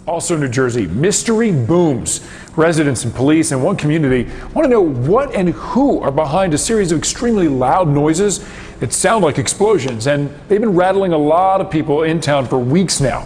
Also in New Jersey, mystery booms. Residents and police in one community want to know what and who are behind a series of extremely loud noises that sound like explosions, and they've been rattling a lot of people in town for weeks now.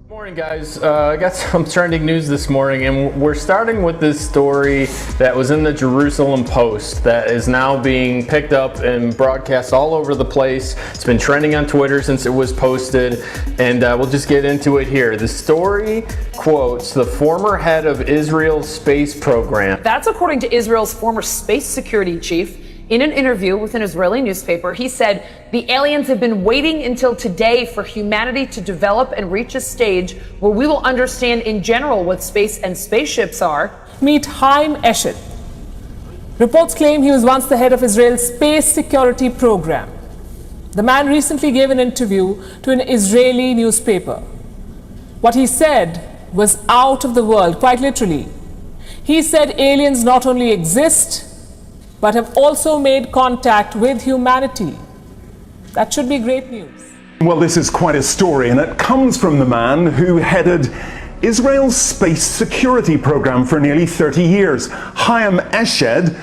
Morning, guys. I got some trending news this morning, and we're starting with this story that was in the Jerusalem Post that is now being picked up and broadcast all over the place. It's been trending on Twitter since it was posted, and we'll just get into it here. The story quotes the former head of Israel's space program. That's according to Israel's former space security chief. In an interview with an Israeli newspaper, he said the aliens have been waiting until today for humanity to develop and reach a stage where we will understand in general what space and spaceships are. Meet Chaim Eshed. Reports claim he was once the head of Israel's space security program. The man recently gave an interview to an Israeli newspaper. What he said was out of the world, quite literally. He said aliens not only exist, but have also made contact with humanity. That should be great news. Well, this is quite a story, and it comes from the man who headed Israel's space security program for nearly 30 years. Chaim Eshed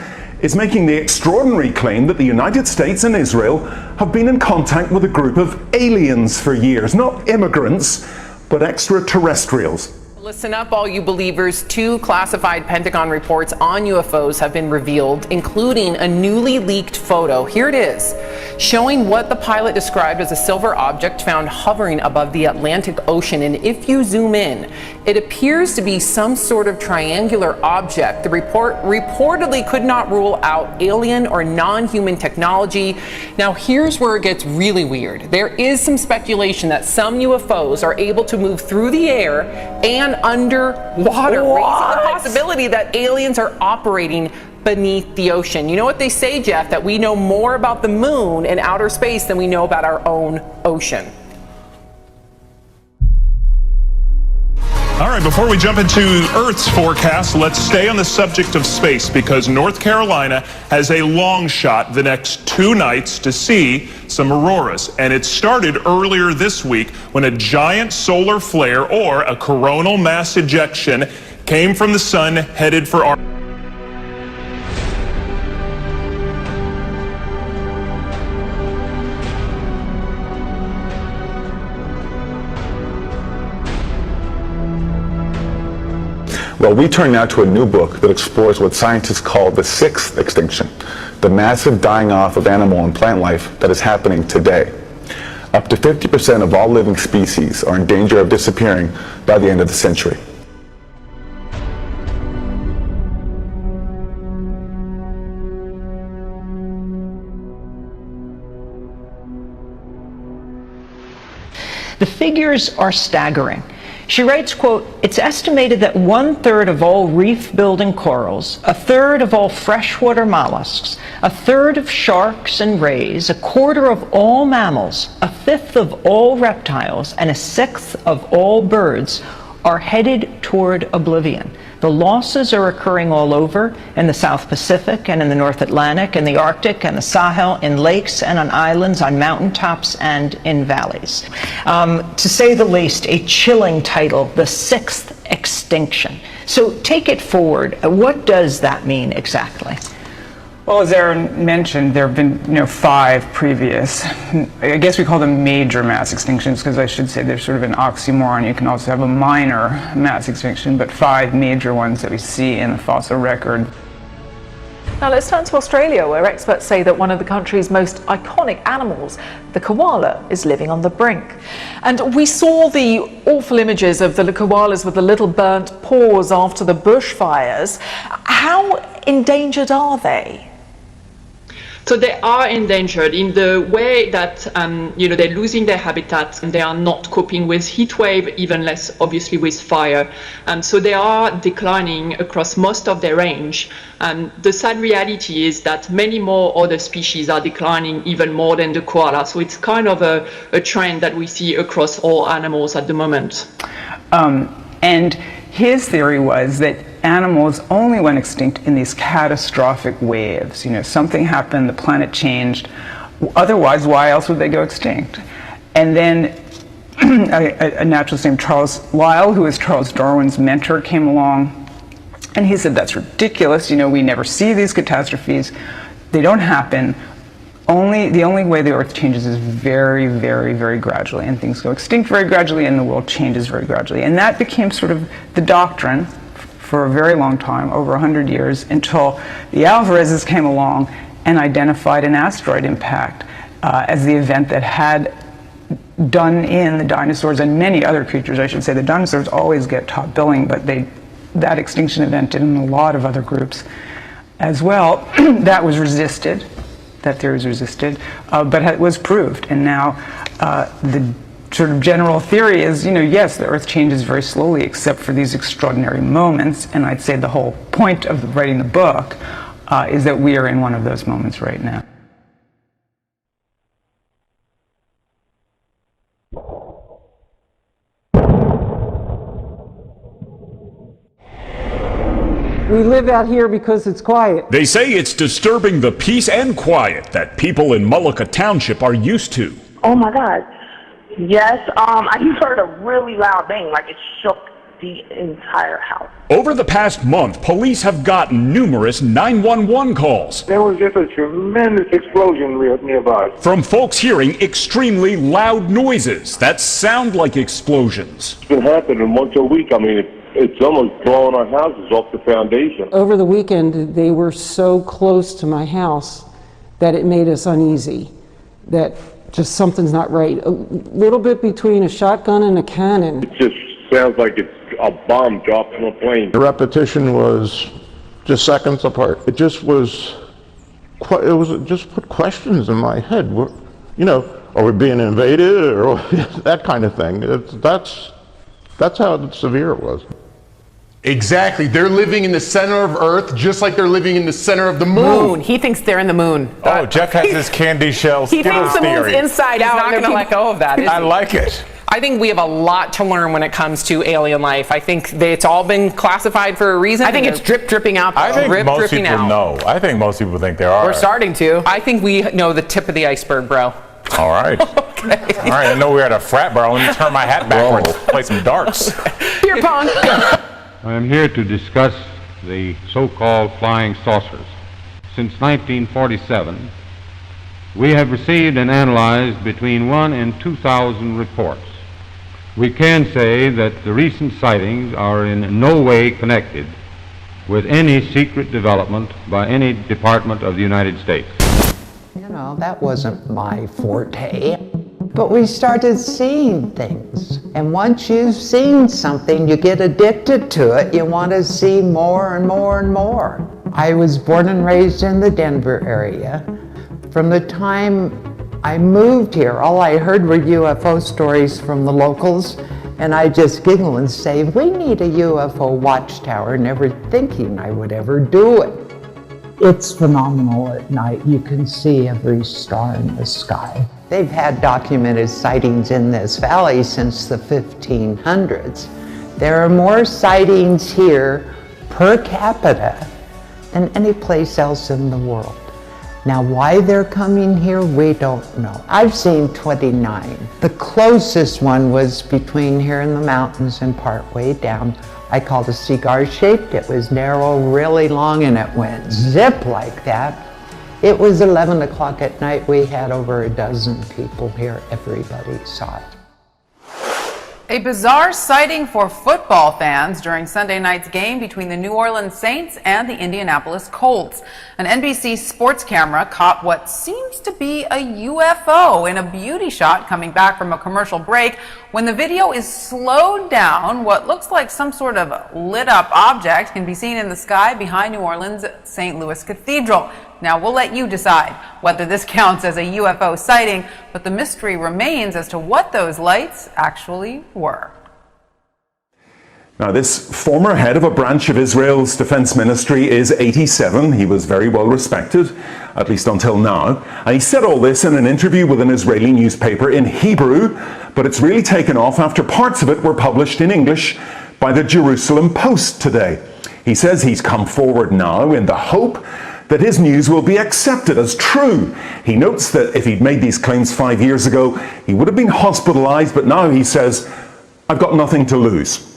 is making the extraordinary claim that the United States and Israel have been in contact with a group of aliens for years. Not immigrants, but extraterrestrials. Listen up, all you believers. 2 classified Pentagon reports on UFOs have been revealed, including a newly leaked photo. Here it is, showing what the pilot described as a silver object found hovering above the Atlantic Ocean. And if you zoom in, it appears to be some sort of triangular object. The report reportedly could not rule out alien or non-human technology. Now, here's where it gets really weird. There is some speculation that some UFOs are able to move through the air and underwater, raising the possibility that aliens are operating beneath the ocean. You know what they say, Jeff, that we know more about the moon and outer space than we know about our own ocean. All right, before we jump into Earth's forecast, let's stay on the subject of space, because North Carolina has a long shot the next 2 nights to see some auroras. And it started earlier this week when a giant solar flare, or a coronal mass ejection, came from the sun headed for our... Well, we turn now to a new book that explores what scientists call the 6th extinction, the massive dying off of animal and plant life that is happening today. Up to 50% of all living species are in danger of disappearing by the end of the century. The figures are staggering. She writes, quote, "It's estimated that 1/3 of all reef-building corals, 1/3 of all freshwater mollusks, 1/3 of sharks and rays, 1/4 of all mammals, 1/5 of all reptiles, and 1/6 of all birds are headed toward oblivion. The losses are occurring all over, in the South Pacific and in the North Atlantic, in the Arctic and the Sahel, in lakes and on islands, on mountaintops and in valleys." To say the least, a chilling title, the 6th extinction. So take it forward. What does that mean exactly? Well, as Aaron mentioned, there have been 5 previous. I guess we call them major mass extinctions, because I should say there's sort of an oxymoron. You can also have a minor mass extinction, but 5 major ones that we see in the fossil record. Now let's turn to Australia, where experts say that one of the country's most iconic animals, the koala, is living on the brink. And we saw the awful images of the koalas with the little burnt paws after the bushfires. How endangered are they? So they are endangered in the way that, they're losing their habitat and they are not coping with heat wave, even less obviously with fire. So they are declining across most of their range. The sad reality is that many more other species are declining even more than the koala. So it's kind of a trend that we see across all animals at the moment. And his theory was that animals only went extinct in these catastrophic waves. Something happened, the planet changed. Otherwise, why else would they go extinct? And then a naturalist named Charles Lyell, who was Charles Darwin's mentor, came along, and he said, that's ridiculous. You know, we never see these catastrophes. They don't happen. The only way the Earth changes is very, very, very gradually, and things go extinct very gradually, and the world changes very gradually. And that became sort of the doctrine for a very long time, over 100 years, until the Alvarezes came along and identified an asteroid impact as the event that had done in the dinosaurs and many other creatures, I should say. The dinosaurs always get top billing, but that extinction event did in a lot of other groups as well. That was resisted. That theory was resisted, but it was proved. And now the sort of general theory is, yes, the Earth changes very slowly except for these extraordinary moments. And I'd say the whole point of writing the book is that we are in one of those moments right now. We live out here because it's quiet. They say it's disturbing the peace and quiet that people in Mullica Township are used to. Oh my God. Yes, I heard a really loud bang, like it shook the entire house. Over the past month, police have gotten numerous 911 calls. There was just a tremendous explosion nearby. From folks hearing extremely loud noises that sound like explosions. It's been happening once a week. I mean, it's almost blowing our houses off the foundation. Over the weekend, they were so close to my house that it made us uneasy, that just something's not right. A little bit between a shotgun and a cannon. It just sounds like it's a bomb dropped from a plane. The repetition was just seconds apart. It just just put questions in my head. Are we being invaded or that kind of thing? That's how severe it was. Exactly. They're living in the center of Earth just like they're living in the center of the moon. He thinks they're in the moon. Oh, Jeff has his candy shell He thinks the moon's theory. inside out. He's not going to let go of that. I like it. I think we have a lot to learn when it comes to alien life. I think it's all been classified for a reason. I think it's dripping out. I think most people know. I think most people think there are. We're starting to. I think we know the tip of the iceberg, bro. All right. Okay. All right. I know we're at a frat bar. Let me turn my hat backwards. Play some darts. Beer pong. I am here to discuss the so-called flying saucers. Since 1947, we have received and analyzed between 1,000 and 2,000 reports. We can say that the recent sightings are in no way connected with any secret development by any department of the United States. That wasn't my forte. But we started seeing things. And once you've seen something, you get addicted to it. You want to see more and more and more. I was born and raised in the Denver area. From the time I moved here, all I heard were UFO stories from the locals, and I just giggle and say, we need a UFO watchtower, never thinking I would ever do it. It's phenomenal at night. You can see every star in the sky. They've had documented sightings in this valley since the 1500s. There are more sightings here per capita than any place else in the world. Now, why they're coming here, we don't know. I've seen 29. The closest one was between here in the mountains and part way down. I called it cigar-shaped. It was narrow, really long, and it went zip like that. It was 11 o'clock at night. We had over a dozen people here. Everybody saw it. A bizarre sighting for football fans during Sunday night's game between the New Orleans Saints and the Indianapolis Colts. An NBC sports camera caught what seems to be a UFO in a beauty shot coming back from a commercial break. When the video is slowed down, what looks like some sort of lit up object can be seen in the sky behind New Orleans' St. Louis Cathedral. Now, we'll let you decide whether this counts as a UFO sighting, but the mystery remains as to what those lights actually were. Now, this former head of a branch of Israel's defense ministry is 87. He was very well respected, at least until now. And he said all this in an interview with an Israeli newspaper in Hebrew, but it's really taken off after parts of it were published in English by the Jerusalem Post today. He says he's come forward now in the hope that his news will be accepted as true. He notes that if he'd made these claims 5 years ago, he would have been hospitalized, but now he says, I've got nothing to lose.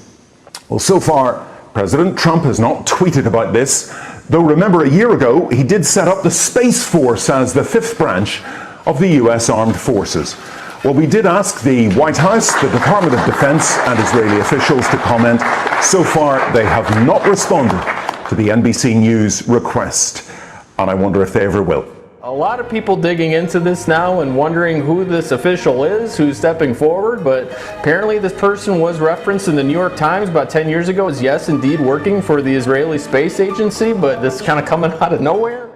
Well, so far, President Trump has not tweeted about this, though remember a year ago, he did set up the Space Force as the fifth branch of the US Armed Forces. Well, we did ask the White House, the Department of Defense, and Israeli officials to comment. So far, they have not responded to the NBC News request, and I wonder if they ever will. A lot of people digging into this now and wondering who this official is, who's stepping forward, but apparently this person was referenced in the New York Times about 10 years ago as, yes, indeed working for the Israeli Space Agency, but this is kind of coming out of nowhere.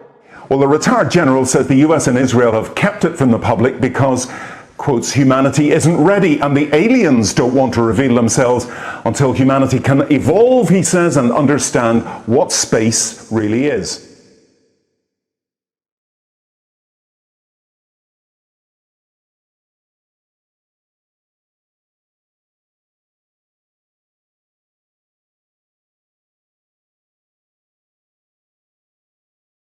Well, the retired general says the US and Israel have kept it from the public because, quotes, humanity isn't ready and the aliens don't want to reveal themselves until humanity can evolve, he says, and understand what space really is.